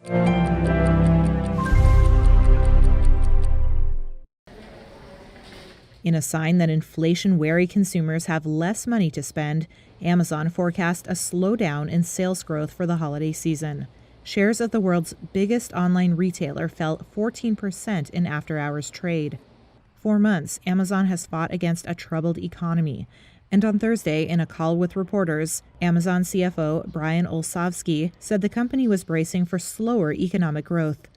In a sign that inflation-wary consumers have less money to spend, Amazon forecast a slowdown in sales growth for the holiday season. Shares of the world's biggest online retailer fell 14% in after-hours trade. For months, Amazon has fought against a troubled economy. And on Thursday, in a call with reporters, Amazon CFO Brian Olsavsky said the company was bracing for slower economic growth.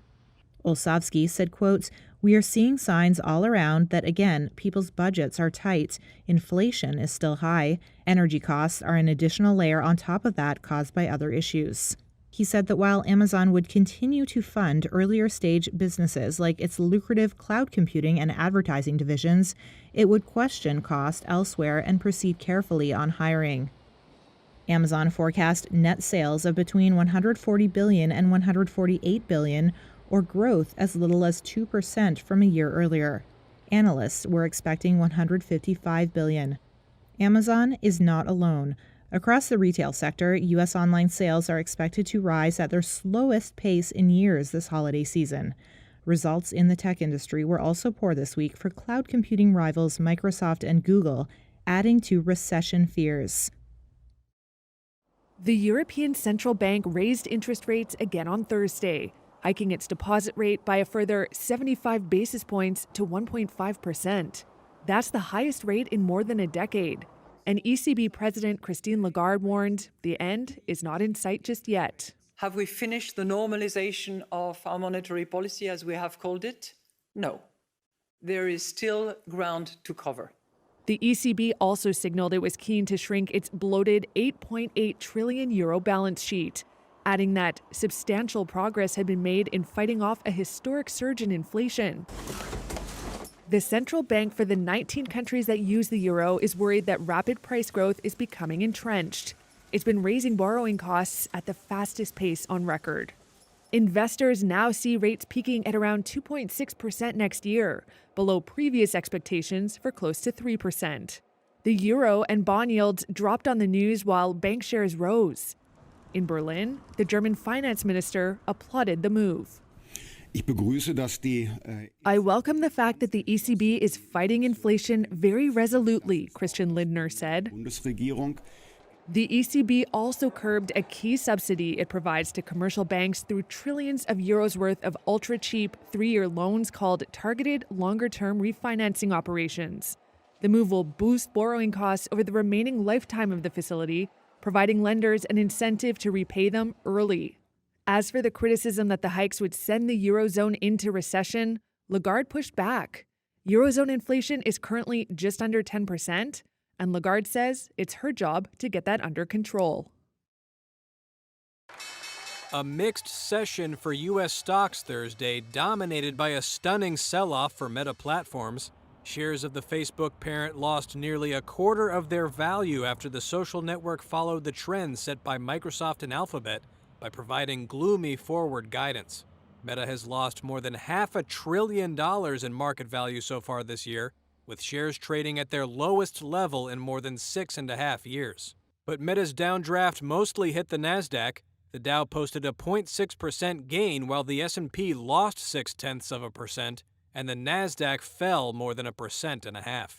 Olsavsky said, quote, "We are seeing signs all around that, again, people's budgets are tight, inflation is still high, energy costs are an additional layer on top of that caused by other issues." He said that while Amazon would continue to fund earlier stage businesses like its lucrative cloud computing and advertising divisions, it would question cost elsewhere and proceed carefully on hiring. Amazon forecast net sales of between $140 billion and $148 billion, or growth as little as 2% from a year earlier. Analysts were expecting $155 billion. Amazon is not alone. Across the retail sector, U.S. online sales are expected to rise at their slowest pace in years this holiday season. Results in the tech industry were also poor this week for cloud computing rivals Microsoft and Google, adding to recession fears. The European Central Bank raised interest rates again on Thursday, hiking its deposit rate by a further 75 basis points to 1.5%. That's the highest rate in more than a decade. And ECB President Christine Lagarde warned the end is not in sight just yet. Have we finished the normalization of our monetary policy, as we have called it? No. There is still ground to cover. The ECB also signaled it was keen to shrink its bloated €8.8 trillion balance sheet, adding that substantial progress had been made in fighting off a historic surge in inflation. The central bank for the 19 countries that use the euro is worried that rapid price growth is becoming entrenched. It's been raising borrowing costs at the fastest pace on record. Investors now see rates peaking at around 2.6% next year, below previous expectations for close to 3%. The euro and bond yields dropped on the news while bank shares rose. In Berlin, the German finance minister applauded the move. I welcome the fact that the ECB is fighting inflation very resolutely, Christian Lindner said. The ECB also curbed a key subsidy it provides to commercial banks through trillions of euros worth of ultra-cheap 3-year loans called targeted longer-term refinancing operations. The move will boost borrowing costs over the remaining lifetime of the facility, providing lenders an incentive to repay them early. As for the criticism that the hikes would send the Eurozone into recession, Lagarde pushed back. Eurozone inflation is currently just under 10%, and Lagarde says it's her job to get that under control. A mixed session for U.S. stocks Thursday, dominated by a stunning sell-off for Meta Platforms. Shares of the Facebook parent lost nearly a quarter of their value after the social network followed the trend set by Microsoft and Alphabet by providing gloomy forward guidance. Meta has lost more than $500 billion in market value so far this year, with shares trading at their lowest level in more than 6.5 years. But Meta's downdraft mostly hit the Nasdaq. The Dow posted a 0.6% gain while the S&P lost 0.6%, and the Nasdaq fell more than 1.5%.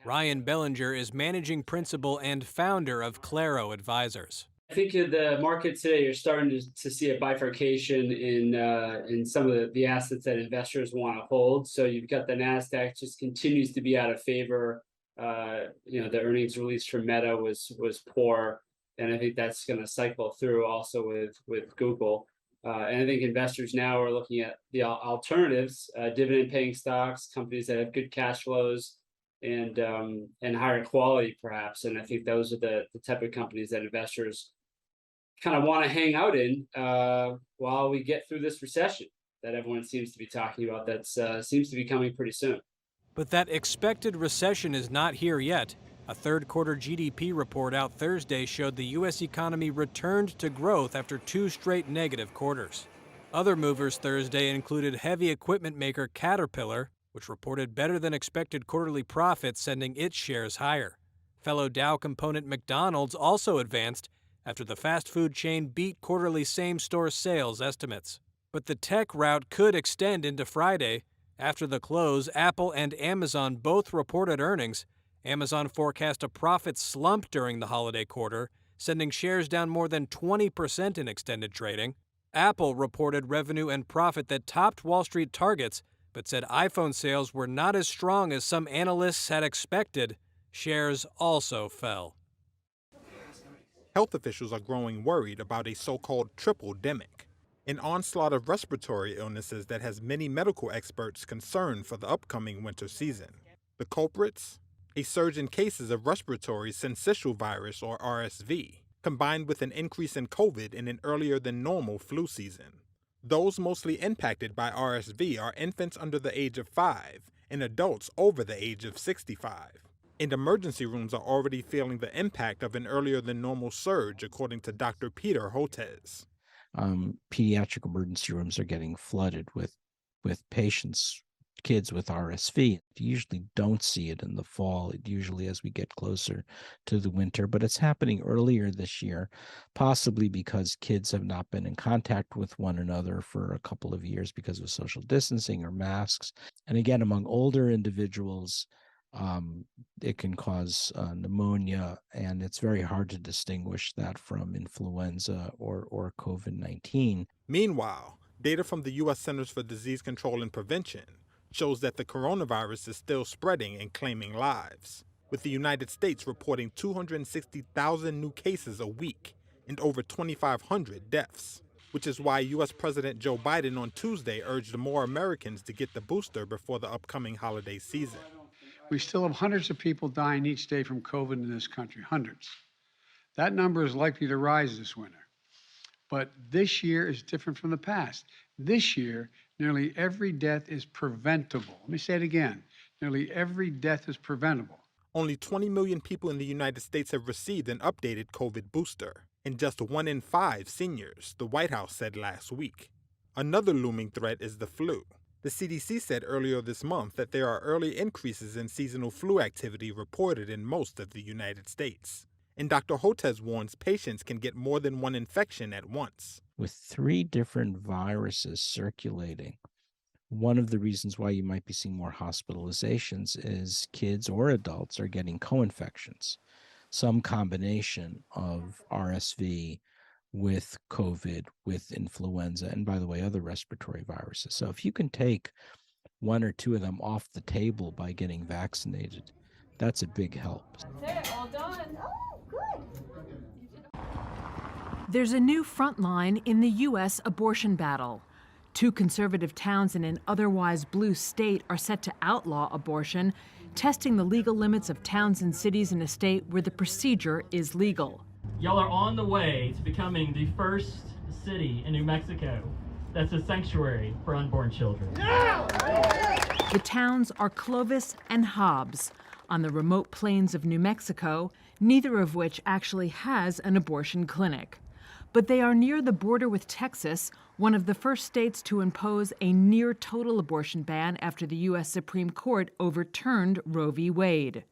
Ryan Bellinger is managing principal and founder of Claro Advisors. I think the market today, you're starting to see a bifurcation in some of the assets that investors want to hold. So you've got the Nasdaq just continues to be out of favor. The earnings release from Meta was poor, and I think that's going to cycle through also with Google. And I think investors now are looking at the alternatives, dividend-paying stocks, companies that have good cash flows and higher quality, perhaps. And I think those are the type of companies that investors kind of want to hang out in while we get through this recession that everyone seems to be talking about. That seems to be coming pretty soon. But that expected recession is not here yet. A third-quarter GDP report out Thursday showed the U.S. economy returned to growth after 2 straight negative quarters. Other movers Thursday included heavy equipment maker Caterpillar, which reported better-than-expected quarterly profits, sending its shares higher. Fellow Dow component McDonald's also advanced after the fast food chain beat quarterly same-store sales estimates. But the tech rout could extend into Friday. After the close, Apple and Amazon both reported earnings. Amazon forecast a profit slump during the holiday quarter, sending shares down more than 20% in extended trading. Apple reported revenue and profit that topped Wall Street targets, but said iPhone sales were not as strong as some analysts had expected. Shares also fell. Health officials are growing worried about a so-called triple-demic, an onslaught of respiratory illnesses that has many medical experts concerned for the upcoming winter season. The culprits? A surge in cases of respiratory syncytial virus, or RSV, combined with an increase in COVID in an earlier than normal flu season. Those mostly impacted by RSV are infants under the age of 5 and adults over the age of 65. And emergency rooms are already feeling the impact of an earlier than normal surge, according to Dr. Peter Hotez. Pediatric emergency rooms are getting flooded with patients, kids with RSV. You usually don't see it in the fall, usually as we get closer to the winter, but it's happening earlier this year, possibly because kids have not been in contact with one another for a couple of years because of social distancing or masks. And again, among older individuals, it can cause pneumonia, and it's very hard to distinguish that from influenza or COVID-19. Meanwhile, data from the U.S. Centers for Disease Control and Prevention shows that the coronavirus is still spreading and claiming lives, with the United States reporting 260,000 new cases a week and over 2,500 deaths, which is why U.S. President Joe Biden on Tuesday urged more Americans to get the booster before the upcoming holiday season. We still have hundreds of people dying each day from COVID in this country, hundreds. That number is likely to rise this winter. But this year is different from the past. This year, nearly every death is preventable. Let me say it again. Nearly every death is preventable. Only 20 million people in the United States have received an updated COVID booster, and just 1 in 5 seniors, the White House said last week. Another looming threat is the flu. The CDC said earlier this month that there are early increases in seasonal flu activity reported in most of the United States. And Dr. Hotez warns patients can get more than one infection at once. With 3 different viruses circulating, one of the reasons why you might be seeing more hospitalizations is kids or adults are getting co-infections, some combination of RSV with COVID, with influenza, and by the way, other respiratory viruses. So if you can take 1 or 2 of them off the table by getting vaccinated, that's a big help. That's it, all done. Oh, good. There's a new front line in the U.S. abortion battle. 2 conservative towns in an otherwise blue state are set to outlaw abortion, testing the legal limits of towns and cities in a state where the procedure is legal. Y'all are on the way to becoming the first city in New Mexico that's a sanctuary for unborn children. The towns are Clovis and Hobbs, on the remote plains of New Mexico, neither of which actually has an abortion clinic. But they are near the border with Texas, one of the first states to impose a near-total abortion ban after the U.S. Supreme Court overturned Roe v. Wade.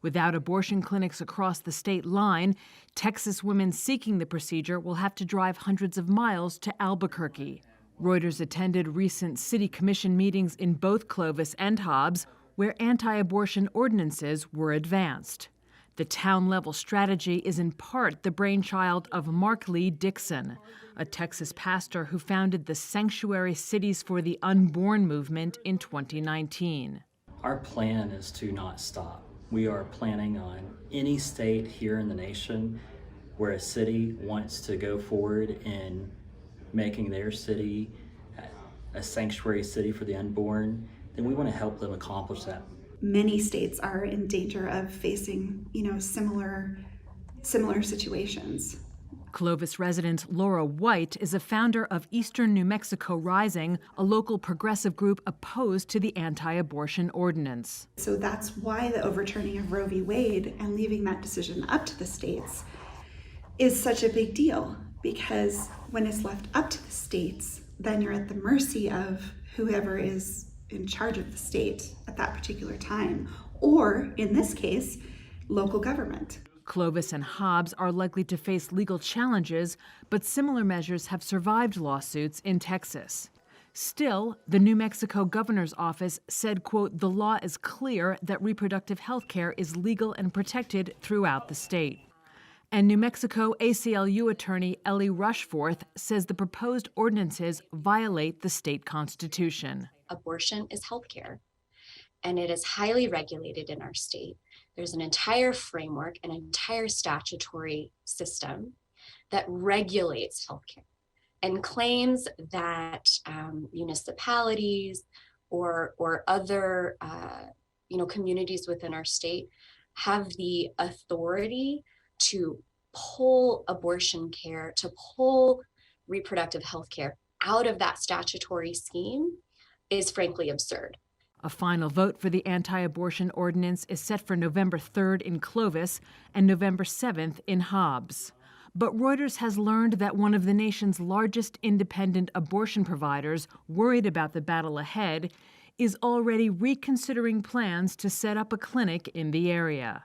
Without abortion clinics across the state line, Texas women seeking the procedure will have to drive hundreds of miles to Albuquerque. Reuters attended recent city commission meetings in both Clovis and Hobbs, where anti-abortion ordinances were advanced. The town-level strategy is in part the brainchild of Mark Lee Dixon, a Texas pastor who founded the Sanctuary Cities for the Unborn movement in 2019. Our plan is to not stop. We are planning on any state here in the nation where a city wants to go forward in making their city a sanctuary city for the unborn, then we want to help them accomplish that. Many states are in danger of facing, similar situations. Clovis resident Laura White is a founder of Eastern New Mexico Rising, a local progressive group opposed to the anti-abortion ordinance. So that's why the overturning of Roe v. Wade and leaving that decision up to the states is such a big deal, because when it's left up to the states, then you're at the mercy of whoever is in charge of the state at that particular time, or in this case, local government. Clovis and Hobbs are likely to face legal challenges, but similar measures have survived lawsuits in Texas. Still, the New Mexico governor's office said, quote, the law is clear that reproductive health care is legal and protected throughout the state. And New Mexico ACLU attorney Ellie Rushforth says the proposed ordinances violate the state constitution. Abortion is health care, and it is highly regulated in our state. There's an entire framework, an entire statutory system that regulates healthcare and claims that municipalities or other communities within our state have the authority to pull abortion care, to pull reproductive health care out of that statutory scheme is frankly absurd. A final vote for the anti-abortion ordinance is set for November 3rd in Clovis and November 7th in Hobbs. But Reuters has learned that one of the nation's largest independent abortion providers, worried about the battle ahead, is already reconsidering plans to set up a clinic in the area.